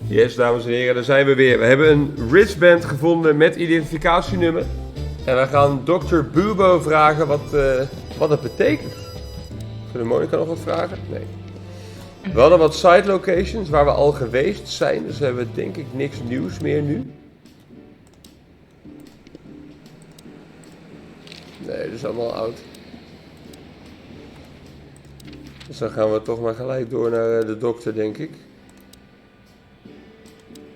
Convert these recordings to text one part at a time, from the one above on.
Yes, dames en heren, daar zijn we weer. We hebben een wristband gevonden met identificatienummer. En we gaan dokter Bubo vragen wat het betekent. Kunnen Monica nog wat vragen? Nee. We hadden wat site locations waar we al geweest zijn. Dus hebben we denk ik niks nieuws meer nu. Nee, dat is allemaal oud. Dus dan gaan we toch maar gelijk door naar de dokter, denk ik.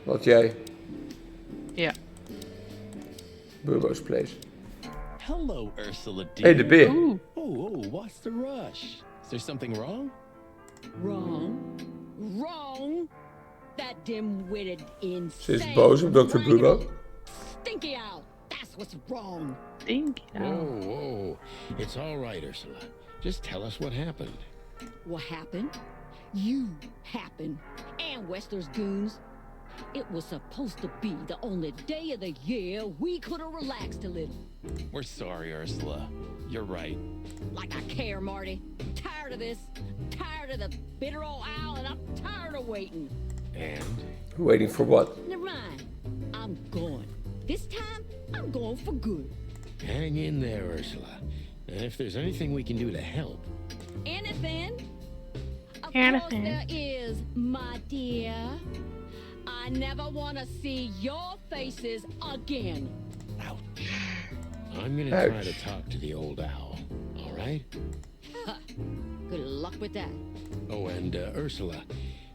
Wat jij? Ja. Bubo's place. Hello, Ursula dear. Hey, de beer. Oh, what's the rush? Is there something wrong? Wrong. That dim-witted, insane. Ze is boos op dokter Bubo. Stinky owl. That's what's wrong. Whoa. It's all right, Ursula. Just tell us what happened. What happened? You happened. And Westler's goons. It was supposed to be the only day of the year we could have relaxed a little. We're sorry, Ursula. You're right. Like I care, Marty. Tired of this. Tired of the bitter old owl, and I'm tired of waiting. And? Waiting for what? Never mind. I'm going. This time, I'm going for good. Hang in there, Ursula. And if there's anything we can do to help. Anything? Of Anything. course there is, my dear. I never want to see your faces again. Ouch. I'm gonna try to talk to the old owl, all right? Good luck with that. Oh, and Ursula,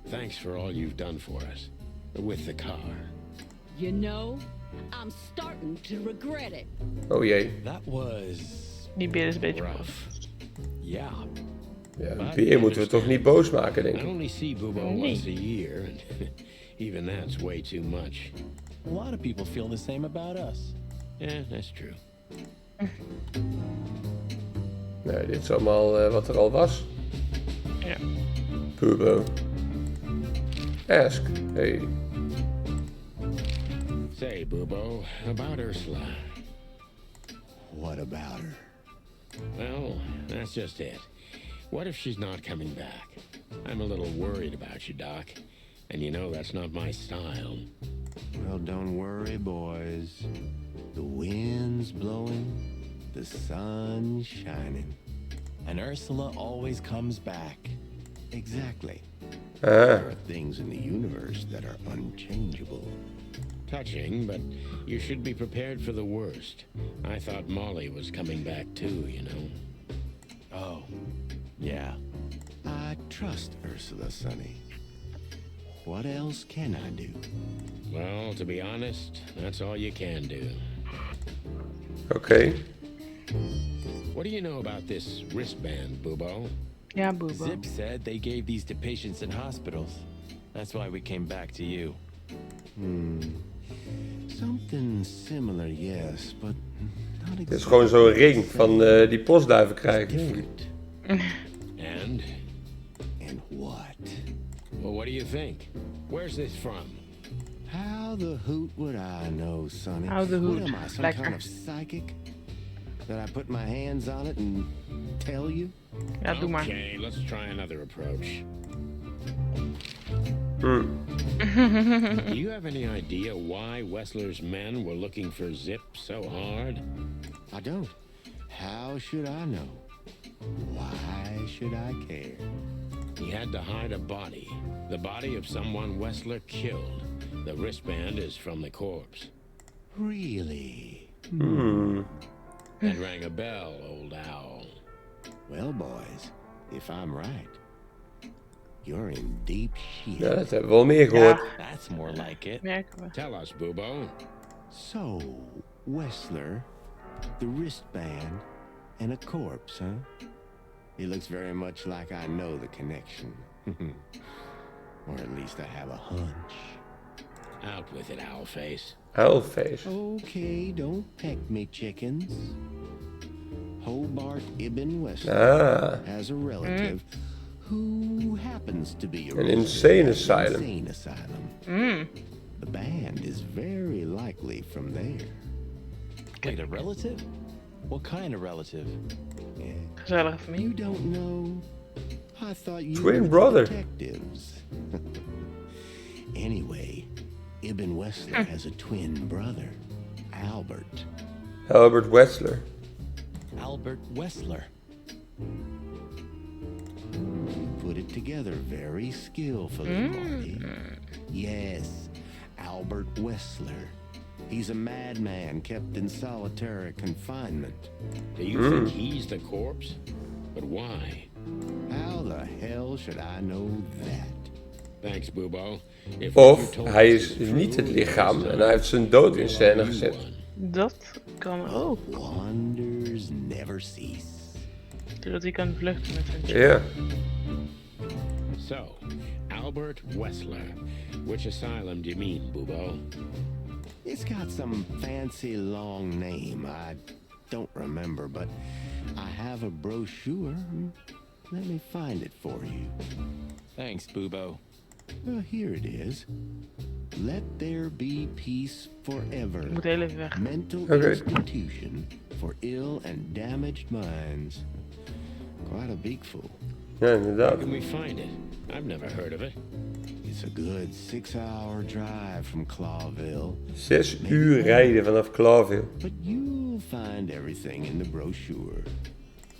thanks for all you've done for us. With the car. You know, I'm starting to regret it. Oh jee. That was Die beer is een beetje rough. Yeah. Ja, een beer moeten we toch niet boos maken, denk I ik. only see Bubo once a year, and even that's way too much. A lot of people feel the same about us. Yeah, that's true. Nee, dit is allemaal wat er al was. Ja. Bubo. Ask. Hey. Say, Bubo, about Ursula. What about her? Well, that's just it. What if she's not coming back? I'm a little worried about you, Doc. And you know that's not my style. Well, don't worry, boys. The wind's blowing, the sun's shining, and Ursula always comes back. Exactly. There are things in the universe that are unchangeable. Touching, but you should be prepared for the worst. I thought Molly was coming back too, you know. Oh, yeah. I trust Ursula, Sonny. What else can I do? Well, to be honest, that's all you can do. Oké. What do you know about this wristband, Bubo? Ja, Bubo. Zipp said they gave these to patients in hospitals. That's why we came back to you. Something similar, yes, but not exactly. Dit is gewoon zo'n ring van die postduiven krijgen. Different. And? And what? Well, what do you think? Where's this from? How the hoot would I know, Sonny? How the hoot? What am I, some Lekker. kind of psychic? That I put my hands on it and tell you? Ja, doe maar. Okay, let's try another approach. Do you have any idea why Wessler's men were looking for Zipp so hard? I don't. How should I know? Why should I care? He had to hide a body. The body of someone Wessler killed. The wristband is from the corpse. Really? That rang a bell, old owl. Well, boys, if I'm right, you're in deep shit. Ja, dat hebben we al meer gehoord. That's more like it. Merken we. Tell us, Bubo. So, Wessler, the wristband, and a corpse, huh? It looks very much like I know the connection. Or at least I have a hunch. Out with it, Owlface. Huilface. Okay, don't peck me, chickens. Hobart Ibn Wessler has a relative who happens to be a An resident insane of an asylum. insane asylum. The band is very likely from there. Wait, a relative? What kind of relative? Yeah. Gezellige familie. You don't know? I thought you Twin were brother. detectives. Anyway, Ibn Wessler has a twin brother, Albert. Albert Wessler. Albert Wessler. Put it together very skillfully, Marty. Yes, Albert Wessler. He's a madman kept in solitary confinement. Do you think he's the corpse? But why? How the hell should I know that? Thanks, Bubo. If what you Of told hij us is true, niet het lichaam then en hij heeft zijn dood in scène you gezet. won. Dat kan ook. Wonders never cease. Doordat hij kan vluchten met zijn chip. Ja. So, Albert Wessler. Which asylum do you mean, Bubo? It's got some fancy long name. I don't remember, but I have a brochure. Let me find it for you. Thanks, Bubo. Here it is. Let there be peace forever. Ik moet heel even weg. Mental Okay. institution for ill and damaged minds. Quite a beakful. Ja, How inderdaad. can we find it? I've never heard of it. It's a good 6-hour drive from Clawville, 6 uur rijden vanaf Clarville. but you'll find everything in the brochure.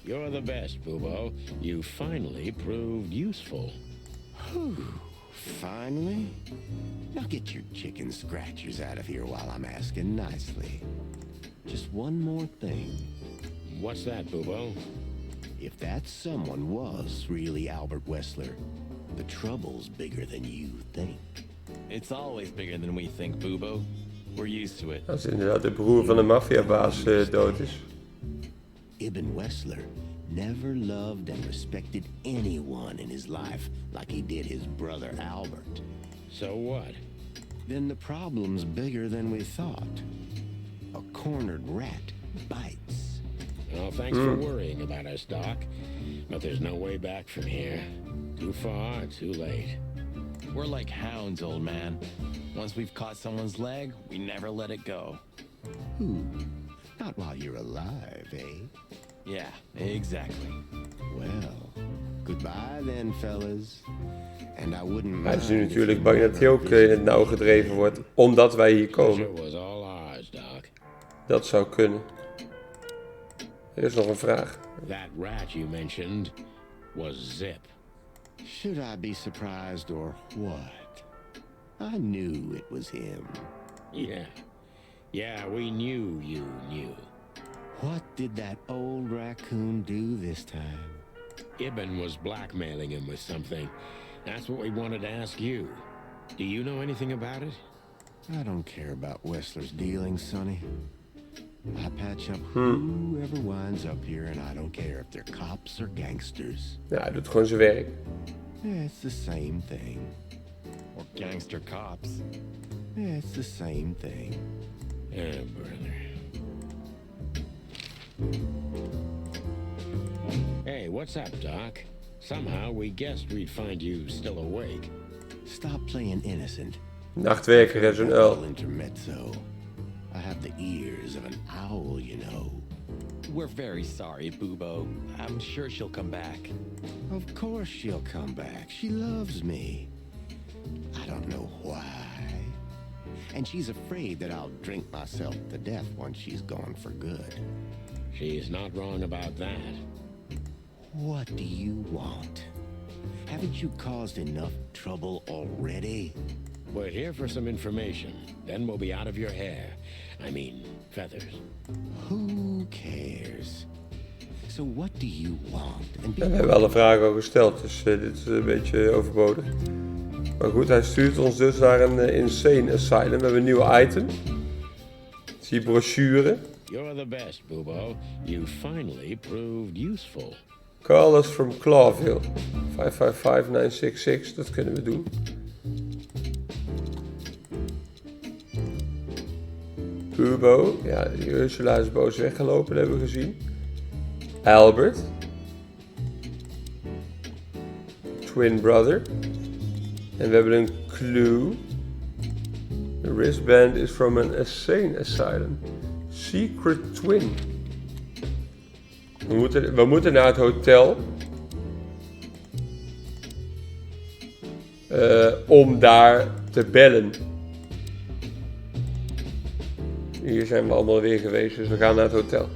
You're the best, Bubo. You finally proved useful. Finally? Now get your chicken scratchers out of here while I'm asking nicely. Just one more thing. What's that, Bubo? If that someone was really Albert Wessler, the trouble's bigger than you think. It's always bigger than we think, Bubo. We're used to it. Als inderdaad de broer van de maffiabaas dood is. Ibn Wessler never loved and respected anyone in his life like he did his brother Albert. So what? Then the problem's bigger than we thought. A cornered rat bites. Well, thanks for worrying about us, Doc. But there's no way back from here. Too far, too late. We're like hounds, old man. Once we've caught someone's leg, we never let it go. Not while you're alive, eh? Yeah, exactly. Well, goodbye then, fellas. And I wouldn't Hij mind is nu if natuurlijk you bang dat hij ook never in het nauw gedreven wordt, omdat wij hier komen. Pleasure was all ours, Doc. Dat zou kunnen. Er is nog een vraag. That rat you mentioned was Zipp. Should I be surprised or what? I knew it was him. Yeah. Yeah, we knew you knew. What did that old raccoon do this time? Ibn was blackmailing him with something. That's what we wanted to ask you. Do you know anything about it? I don't care about Wessler's dealings, Sonny. I patch up whoever winds up here, and I don't care if they're cops or gangsters. Ja, hij doet gewoon zijn werk. It's the same thing. Or gangster cops. It's the same thing. Yeah, brother. Hey, what's up, Doc? Somehow we guessed we'd find you still awake. Stop playing innocent. Nachtwerker is een uil. Intermezzo. I have the ears of an owl, you know. We're very sorry, Bubo. I'm sure she'll come back. Of course she'll come back. She loves me. I don't know why. And she's afraid that I'll drink myself to death once she's gone for good. She's not wrong about that. What do you want? Haven't you caused enough trouble already? We're here for some information. Then we'll be out of your hair. I mean, feathers. Who cares? So what do you want? And We hebben alle vragen al gesteld, dus dit is een beetje overbodig. Maar goed, hij stuurt ons dus naar een insane asylum. We hebben een nieuwe item. Zie je brochure. You're the best, Bubo. You finally proved useful. Call us from Clawville. 555-966, dat kunnen we doen. Bubo, ja, die Ursula is boos weggelopen, dat hebben we gezien. Albert. Twin brother. En we hebben een clue. The wristband is from an insane asylum. Secret twin. We moeten naar het hotel. Om daar te bellen. Hier zijn we allemaal weer geweest, dus we gaan naar het hotel.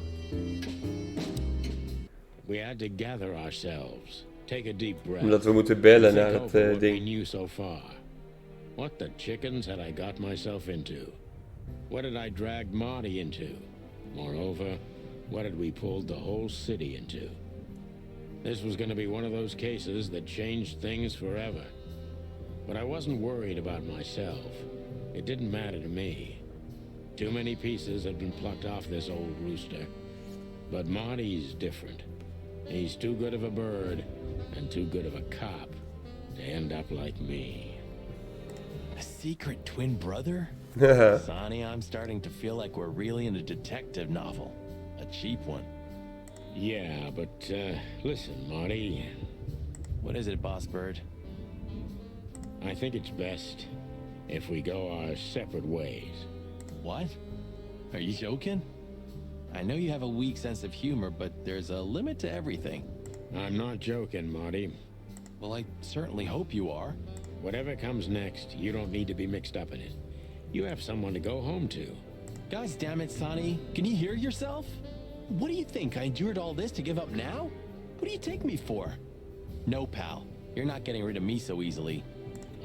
We had to gather ourselves. Take a deep breath. Omdat we moeten bellen Think naar het over what we ding. knew so far. What the chickens had I got myself into? What had I dragged Marty into? Moreover, what had we pulled the whole city into? This was going to be one of those cases that changed things forever. But I wasn't worried about myself. It didn't matter to me. Too many pieces had been plucked off this old rooster. But Marty's different. He's too good of a bird and too good of a cop to end up like me. A secret twin brother? Sonny, I'm starting to feel like we're really in a detective novel. A cheap one. Yeah, but listen, Marty. What is it, Boss Bird? I think it's best if we go our separate ways. What? Are you joking? I know you have a weak sense of humor, but there's a limit to everything. I'm not joking, Marty. Well, I certainly hope you are. Whatever comes next, you don't need to be mixed up in it. You have someone to go home to. Gosh damn it, Sonny. Can you hear yourself? What do you think? I endured all this to give up now? What do you take me for? No, pal. You're not getting rid of me so easily.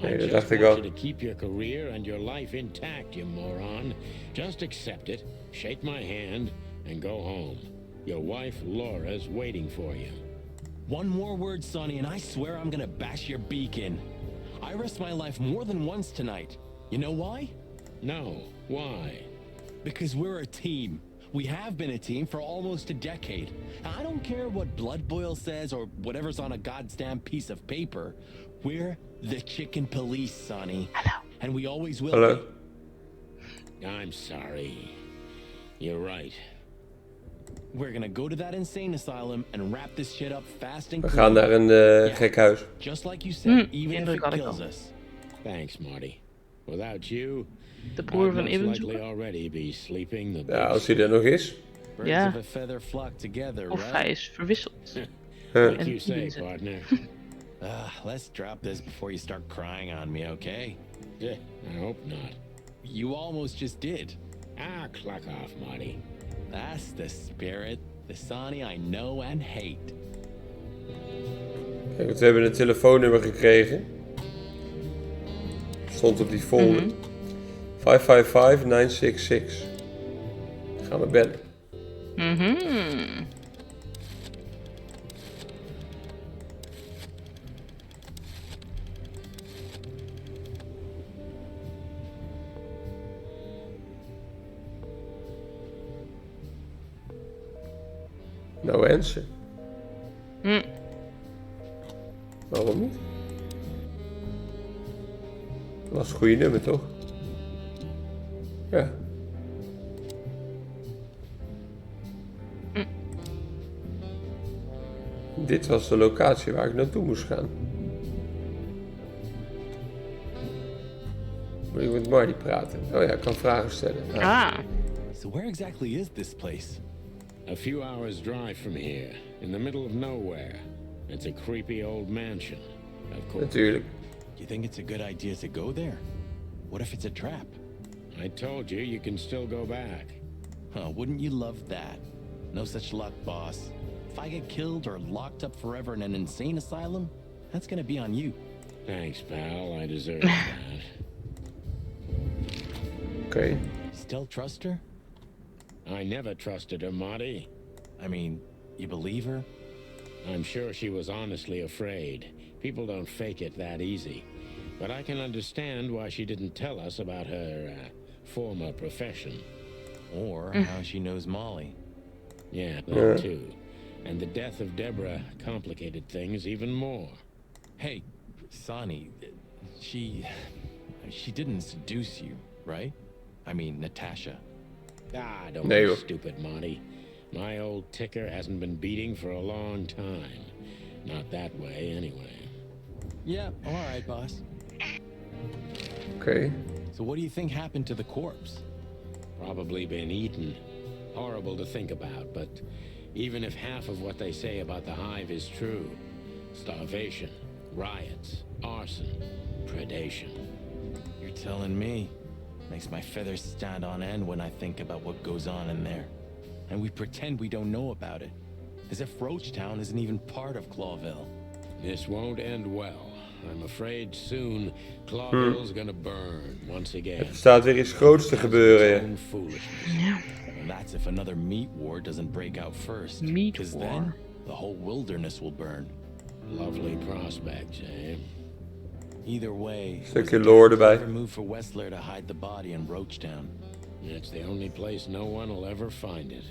I Nee, dat just dacht ik want al. you to keep your career and your life intact, you moron. Just accept it, shake my hand, and go home. Your wife, Laura's waiting for you. One more word, Sonny, and I swear I'm gonna bash your beak in. I risked my life more than once tonight. You know why? No, why? Because we're a team. We have been a team for almost a decade. I don't care what Blood Boil says or whatever's on a goddamn piece of paper. We're the chicken police, Sonny. Hello. And we always will Hallo. be. I'm sorry. You're right. We're gonna go to that insane asylum and wrap this shit up fast and We clean. gaan naar een gek huis. Just like you said, even if indruk it had ik kills al. us. Thanks, Marty. Without you, De broer I'd van most Ibn likely zoeken. already be sleeping the Ja, big als hij er nog is. Birds Ja. of a feather flock together, Of right? hij is verwisseld. Like En you say, Ibn zit. partner. Let's drop this before you start crying on me, okay? Yeah, I hope not. You almost just did. Ah, clock off, Marty. That's the spirit. The Sonny I know and hate. Kijk, we hebben een telefoonnummer gekregen. Stond op die folder. 555-966. Gaan we bellen. Mhm. No answer. Hm. Waarom niet? Dat was een goede nummer, toch? Ja. Dit was de locatie waar ik naartoe moest gaan. Moet ik met Marty praten? Oh ja, ik kan vragen stellen. Ah. So where exactly is this place? A few hours drive from here, in the middle of nowhere. It's a creepy old mansion, of course. Natuurlijk. You think it's a good idea to go there? What if it's a trap? I told you, you can still go back. Wouldn't you love that? No such luck, boss. If I get killed or locked up forever in an insane asylum, that's gonna be on you. Thanks, pal. I deserve that. Oké. Still trust her? I never trusted her, Marty. I mean, you believe her? I'm sure she was honestly afraid. People don't fake it that easy. But I can understand why she didn't tell us about her former profession. Or how she knows Molly. Yeah, that too. And the death of Deborah complicated things even more. Hey, Sonny, she didn't seduce you, right? I mean, Natasha. Ah, don't Nee, be hoor. stupid, Marty. My old ticker hasn't been beating for a long time. Not that way, anyway. Yeah, all right, boss. Oké. So what do you think happened to the corpse? Probably been eaten. Horrible to think about, but even if half of what they say about the hive is true, starvation, riots, arson, predation. You're telling me. Makes my feathers stand on end when I think about what goes on in there. And we pretend we don't know about it. As if Roachtown isn't even part of Clawville. This won't end well. I'm afraid soon Clawville's gonna burn once again. Er staat weer iets groots te gebeuren. Ja. Own foolishness. Ja. And that's if another meat war doesn't break out first. Meat 'Cause war. then the whole wilderness will burn. Lovely prospects, eh? Either way, Stukje lore erbij. never move for Wessler to hide the body in Roachtown. It's the only place no one will ever find it.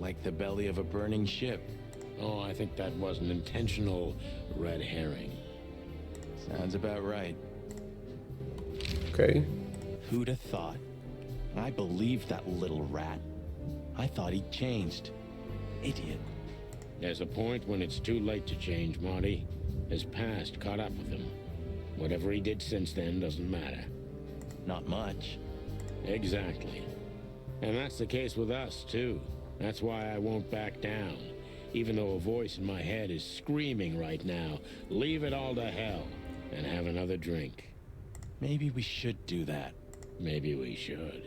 Like the belly of a burning ship. Oh, I think that was an intentional red herring. Sounds about right. Oké. Who'd have thought? I believed that little rat. I thought he'd changed. Idiot. There's a point when it's too late to change, Marty. His past caught up with him. Whatever he did since then doesn't matter. Not much. Exactly. And that's the case with us, too. That's why I won't back down. Even though a voice in my head is screaming right now, leave it all to hell and have another drink. Maybe we should do that. Maybe we should.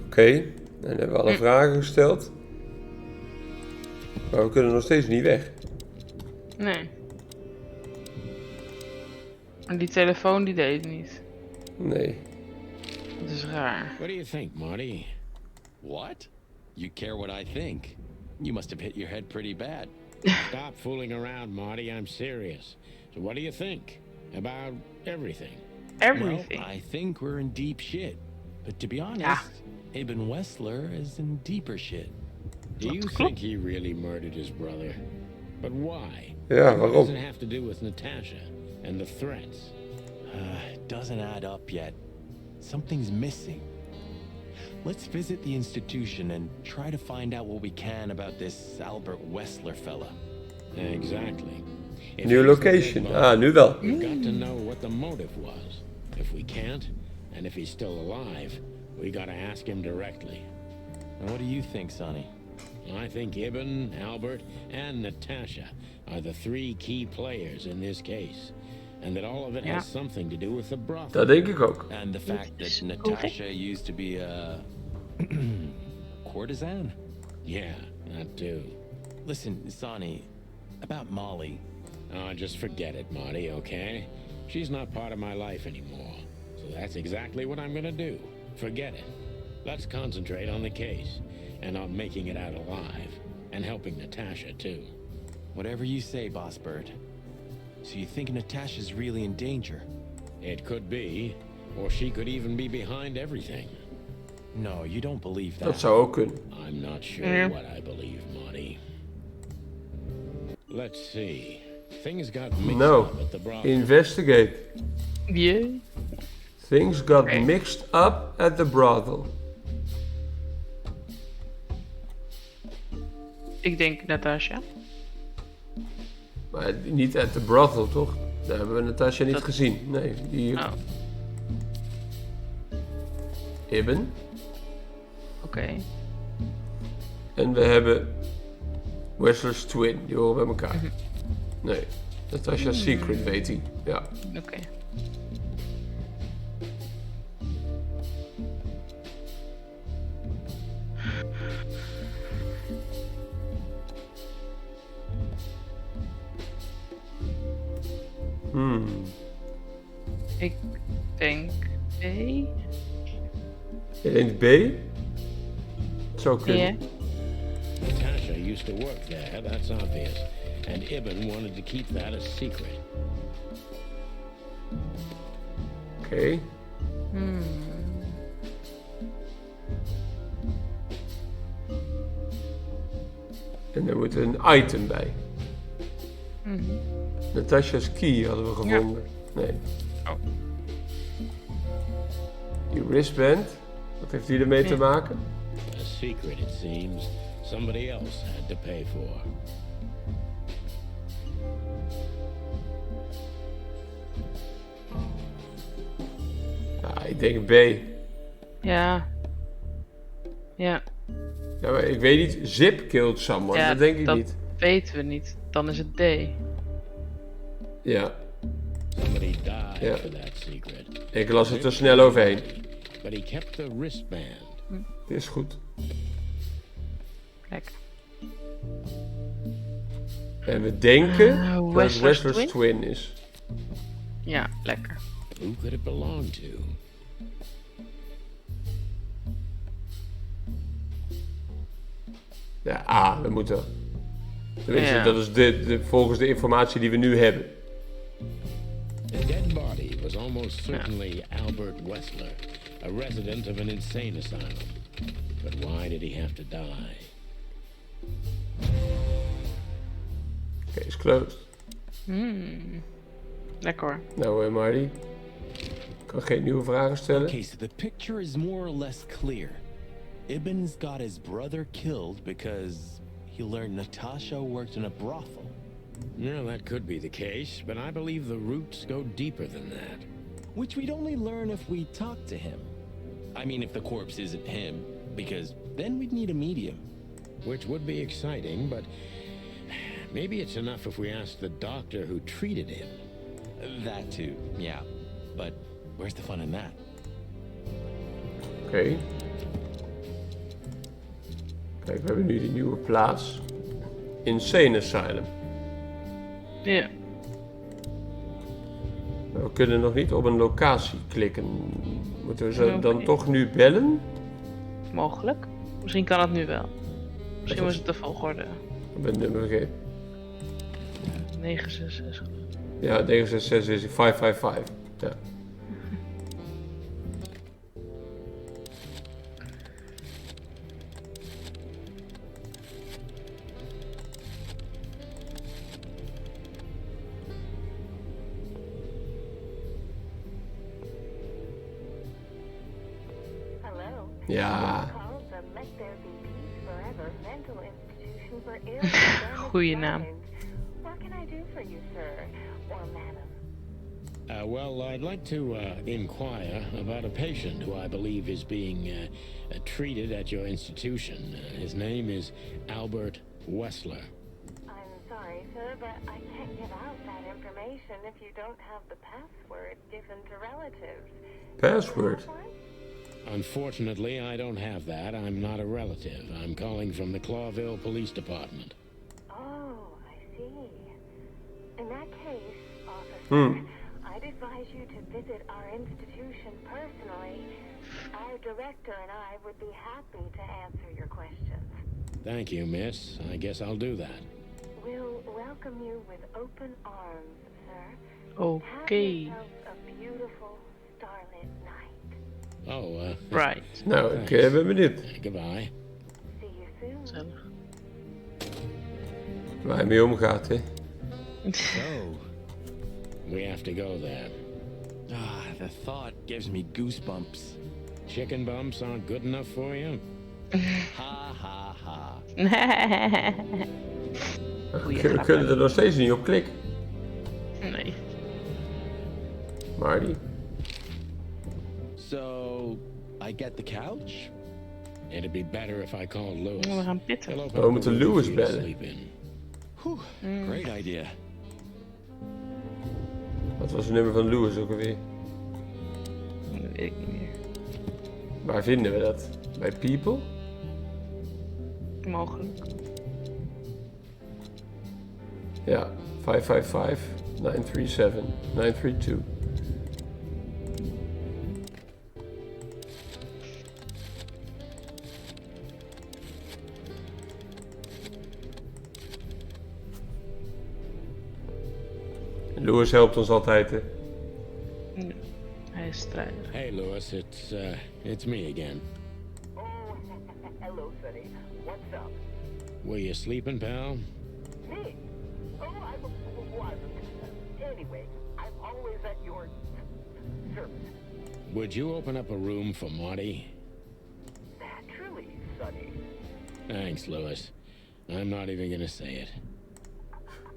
Oké. Dan hebben we alle vragen gesteld. Maar we kunnen nog steeds niet weg. Nee. En die telefoon die deed het niet. Nee. Dat is raar. What do you think, Marty? What? You care what I think? You must have hit your head pretty bad. Stop fooling around, Marty. I'm serious. So what do you think about everything? Everything. Well, I think we're in deep shit. But to be honest, Ja. Ibn Wessler is in deeper shit. Do you think he really murdered his brother? But why? Ja, What does waarom? it have to do with Natasha and the threats? It doesn't add up yet. Something's missing. Let's visit the institution and try to find out what we can about this Albert Wessler fella. Exactly. If New he's the location. big Ah, boss, nu wel. we've got to know what the motive was. If we can't, and if he's still alive, we gotta ask him directly. And what do you think, Sonny? I think Ibn, Albert, and Natasha are the three key players in this case. And that all of it Ja. has something to do with the brothel. Dat denk ik ook. And the fact that Natasha used to be a courtesan? Yeah, that too. Listen, Sonny, about Molly. Oh, just forget it, Marty, okay? She's not part of my life anymore. So that's exactly what I'm gonna do. Forget it. Let's concentrate on the case. And on making it out alive. And helping Natasha, too. Whatever you say, Boss Bird. So you think Natasha's really in danger? It could be. Or she could even be behind everything. No, you don't believe that. Dat zou ook kunnen. I'm not sure Yeah. what I believe, Marty. Let's see. Things got mixed No. up at the brothel. Investigate. Jee. Things got Oké. mixed up at the brothel. Ik denk Natasha. Maar niet at the brothel, toch? Daar hebben we Natasha niet Dat- gezien. Nee, die... Oh, Ibn. oké. En we hebben Wessler's twin. Die horen bij elkaar. Nee. Natasha's secret weet hij. Ja. Oké. Ik denk B. Je denkt B? Het zou kunnen. Ja. Natasha used to work there, that's obvious. And Ibn wanted to keep that a secret. Oké. En er moet een item bij. Natasha's key hadden we gevonden. Nee. Oh. Die wristband. Wat heeft die ermee te maken? A secret, it seems. Somebody else had to pay for. Ja, ik denk B. Ja. Ja. Ja, maar ik weet niet. Zipp killed someone. Ja, dat denk ik dat niet. weten we niet. Dan is het D. Ja. Somebody Somebody died Ja. for that secret. Ik las het er snel overheen. But he kept the wristband. Dit is goed. Lekker. En we denken dat het Wrestler's Wrestler's Twin is. Ja, lekker. Who could it belong to? Ja, dat moet wel. Tenminste, Ja. dat is volgens de informatie die we nu hebben. The dead body was almost certainly Albert Wessler, a resident of an insane asylum. But why did he have to die? Case closed. Lekker hoor. Nou, Marty. Ik kan geen nieuwe vragen stellen. Okay, so the picture is more or less clear. Ibn's got his brother killed because he learned Natasha worked in a brothel. Well, that could be the case, but I believe the roots go deeper than that. Which we'd only learn if we talked to him. I mean, if the corpse isn't him, because then we'd need a medium. Which would be exciting, but maybe it's enough if we ask the doctor who treated him. That too, yeah. But where's the fun in that? Oké. Kijk, we hebben nu de nieuwe plaats. Insane Asylum. Ja. Maar we kunnen nog niet op een locatie klikken. Moeten we ze dan Oké. toch nu bellen? Mogelijk. Misschien kan het nu wel. Misschien was het de volgorde. Ik ben het nummer vergeten. 966. Ja, 966 is 555. Ja. Hello. Ja. Call the Let There Be Peace Forever Mental Institution for Ill and Damaged Goeie naam. Minds. What can I do for you, sir? Or madam? Well, I'd like to inquire about a patient who I believe is being treated at your institution. His name is Albert Wessler. I'm sorry, sir, but I can't give out that information if you don't have the password given to relatives. Password. Have one? Unfortunately, I don't have that. I'm not a relative. I'm calling from the Clawville Police Department. Oh, I see. In that case, officer, I'd advise you to visit our institution personally. Our director and I would be happy to answer your questions. Thank you, miss. I guess I'll do that. We'll welcome you with open arms, sir. Have Oké. yourself a beautiful starlit night. Oh, Right. Nou, ik ben benieuwd goodbye. See you soon. Gezellig. waar hij mee omgaat, hè. So, We have to go there. the thought gives me goosebumps. Chicken bumps aren't good enough for you? Ha ha ha. Goeie We grap, kunnen er nog steeds niet op klikken. Nee. Marty. So, I get the couch? It'd be better if I called Lewis. We gaan pitten. He'll open We up a moeten room Lewis for you to bellen. sleep in. Whew, great idea. Wat was het nummer van Lewis ook alweer? Dat weet ik niet meer. Waar vinden we dat? Bij People? Mogelijk. Ja, 555 937 932. Lewis helpt ons altijd, hè. Nee. Hij is strijder. Hey, Lewis, it's me again. Oh, hello, Sonny. What's up? Were you sleeping, pal? Me? Oh, I wasn't. Anyway, I'm always at your service. Would you open up a room for Marty? Naturally, Sonny. Thanks, Lewis. I'm not even gonna say it.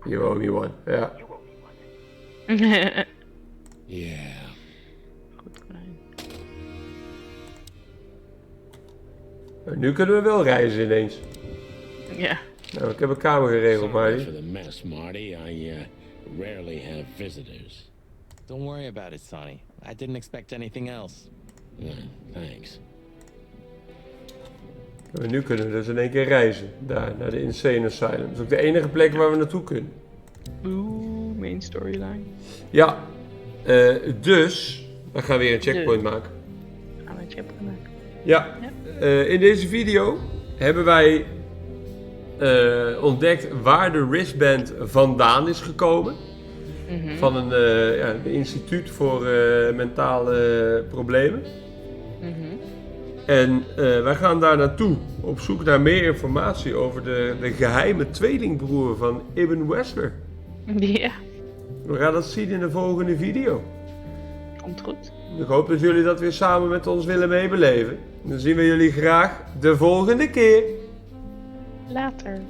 You owe me one. Ja. You owe me one. Yeah. Goed klein. Nou, nu kunnen we wel reizen ineens. Ja. Nou, ik heb een kamer geregeld, Sorry Marty. for the mess, Marty. I rarely have visitors. Don't worry about it, Sonny. I didn't expect anything else. Yeah, thanks. En nu kunnen we dus in één keer reizen. Daar, naar de Insane Asylum. Dat is ook de enige plek waar we naartoe kunnen. Oeh, main storyline. Ja, dus we gaan weer een checkpoint maken. Gaan we een checkpoint maken. Ja, in deze video hebben wij ontdekt waar de wristband vandaan is gekomen. Van een instituut voor mentale problemen. En wij gaan daar naartoe op zoek naar meer informatie over de geheime tweelingbroer van Ibn Wessler. Ja, We gaan dat zien in de volgende video. komt goed. Ik hoop dat jullie dat weer samen met ons willen meebeleven. Dan zien we jullie graag de volgende keer. Later.